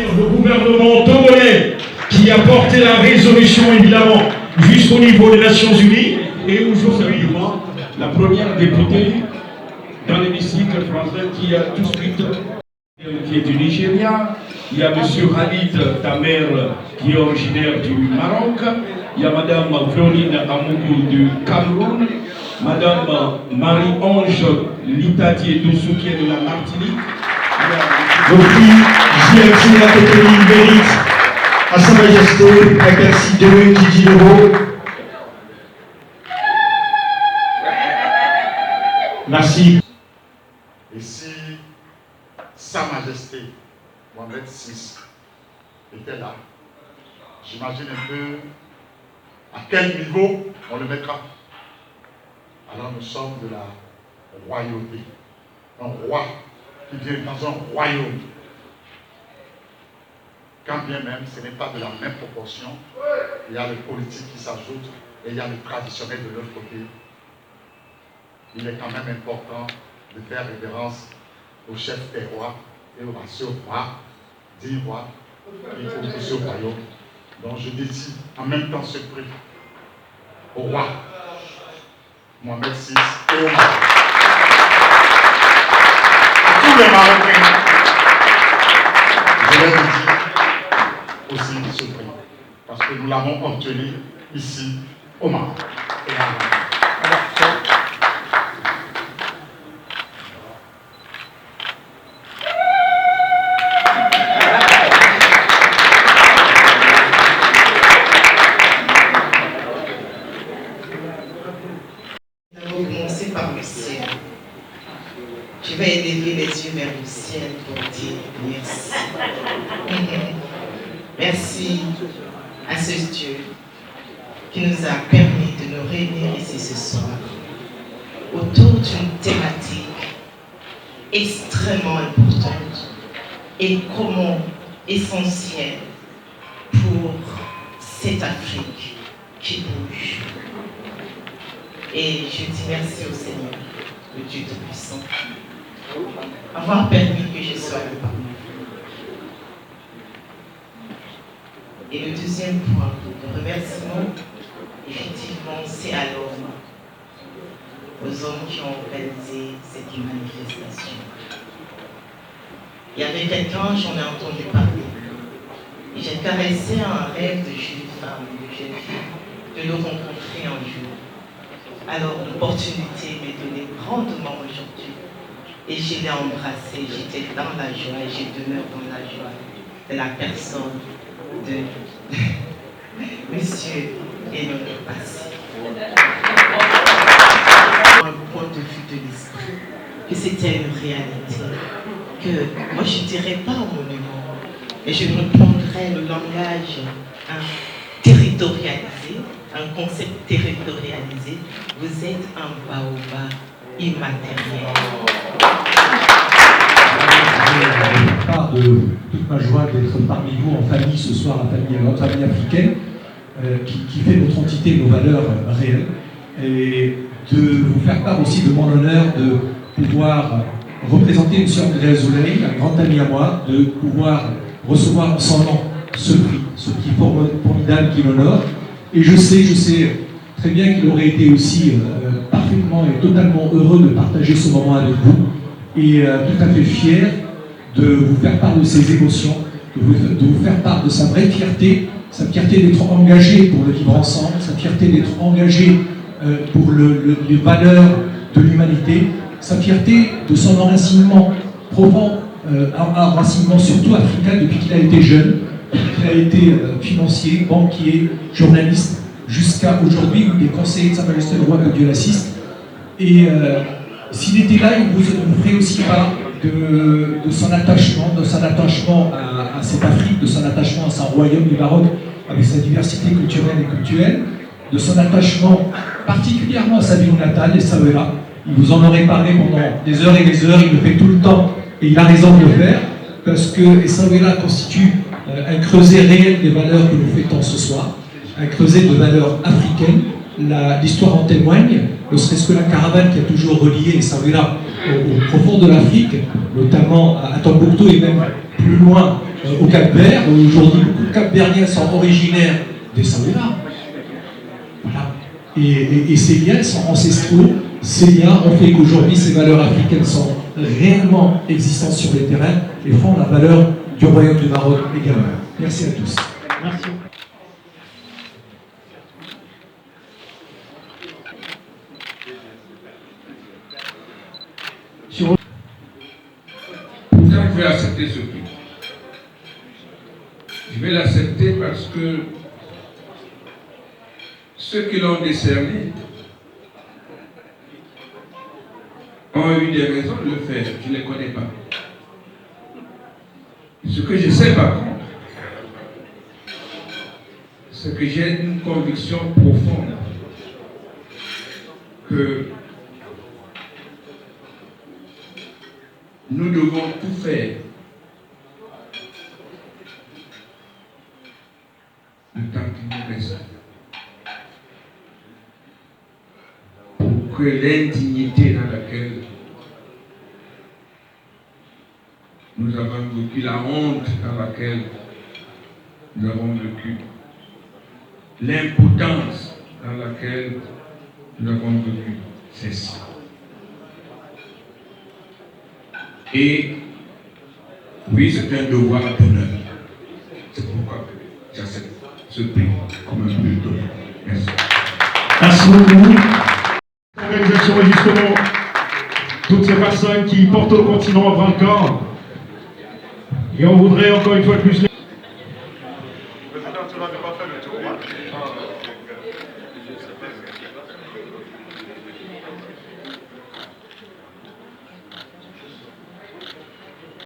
Le gouvernement togolais qui a porté la résolution évidemment jusqu'au niveau des Nations Unies et aujourd'hui la première députée dans l'hémicycle français qui a tout de suite qui est du Nigeria, il y a M. Khalid Tamer qui est originaire du Maroc, il y a Mme Violine Amoukou du Cameroun, Mme Marie-Ange Litadier Doussou qui est de la Martinique. Depuis JMC la Catholique mérite à Sa Majesté la Percy de Gigi Lebeau. Merci. Et si Sa Majesté Mohamed VI était là, j'imagine un peu à quel niveau on le mettra. Alors nous sommes de la royauté, un roi qui vient dans un royaume. Quand bien même ce n'est pas de la même proportion, il y a le politique qui s'ajoute et il y a le traditionnel de l'autre côté. Il est quand même important de faire révérence au chef des rois et au roi, dit roi, qui est ce royaume. Donc je dédie en même temps ce prix au roi Mohamed VI et au Maroc. À tous les Marocains, je leur dédie aussi ce prix, parce que nous l'avons obtenu ici au Maroc. Je vais élever les yeux vers le ciel pour dire merci. Merci à ce Dieu qui nous a permis de nous réunir ici ce soir autour d'une thématique extrêmement importante et comment essentielle pour cette Afrique qui bouge. Et je dis merci au Seigneur, le Dieu Tout-Puissant, avoir permis que je sois là parmi vous. Et le deuxième point de remerciement, effectivement, c'est à l'homme, aux hommes qui ont organisé cette manifestation. Il y avait quelqu'un, j'en ai entendu parler, et j'ai caressé un rêve de jeune femme, de jeune fille, de le rencontrer un jour. Alors l'opportunité m'est donnée grandement aujourd'hui. Et je l'ai embrassé, j'étais dans la joie et je demeure dans la joie de la personne de Monsieur Enoch Passy. Un point de vue de l'esprit, que c'était une réalité, que moi je ne dirais pas un monument, mais je reprendrais le langage territorialisé, un concept territorialisé. Vous êtes un baobab immatériel. Je part de toute ma joie d'être parmi vous en famille ce soir, notre famille africaine, qui fait notre entité, nos valeurs réelles, et de vous faire part aussi de mon honneur de pouvoir représenter M. André Azoulay, un grand ami à moi, de pouvoir recevoir en son nom ce prix formidable qui l'honore. Et je sais très bien qu'il aurait été aussi parfaitement et totalement heureux de partager ce moment avec vous et tout à fait fier de vous faire part de ses émotions, de vous faire part de sa vraie fierté, sa fierté d'être engagé pour le vivre ensemble, sa fierté d'être engagé pour les valeurs de l'humanité, sa fierté de son enracinement profond, un enracinement surtout africain depuis qu'il a été jeune, qu'il a été financier, banquier, journaliste, jusqu'à aujourd'hui où il est conseiller de Sa Majesté le Roi, que Dieu l'assiste. Et s'il était là, il vous ferait aussi part de son attachement à cette Afrique, de son attachement à son royaume du Maroc, avec sa diversité culturelle et culturelle, de son attachement particulièrement à sa ville natale, Essaouira. Il vous en aurait parlé pendant des heures et des heures, il le fait tout le temps, et il a raison de le faire, parce que Essaouira constitue un creuset réel des valeurs que nous fêtons ce soir, un creuset de valeurs africaines. L'histoire en témoigne, ne serait-ce que la caravane qui a toujours relié Essaouira au profond de l'Afrique, notamment à Tombouctou et même plus loin au Cap-Vert. Aujourd'hui, beaucoup de Cap-Verdiens sont originaires des Saouénas. Voilà. Et ces liens sont ancestraux. Ces liens ont fait qu'aujourd'hui, ces valeurs africaines sont réellement existantes sur les terrains et font la valeur du Royaume du Maroc également. Merci à tous. Merci. Pourquoi je vais accepter ce prix? Je vais l'accepter parce que ceux qui l'ont décerné ont eu des raisons de le faire. Je ne les connais pas. Ce que je sais par contre, c'est que j'ai une conviction profonde que nous devons tout faire le temps qui nous reste pour que l'indignité dans laquelle nous avons vécu, la honte dans laquelle nous avons vécu, l'impotence dans laquelle nous avons vécu cesse. Et oui, c'est un devoir d'honneur. C'est pourquoi j'accepte ce prix comme un prix d'honneur. Merci. Merci beaucoup. L'organisation est justement toutes ces personnes qui portent le continent à bras le corps. Et on voudrait encore une fois de plus. Président, tu vas ne pas faire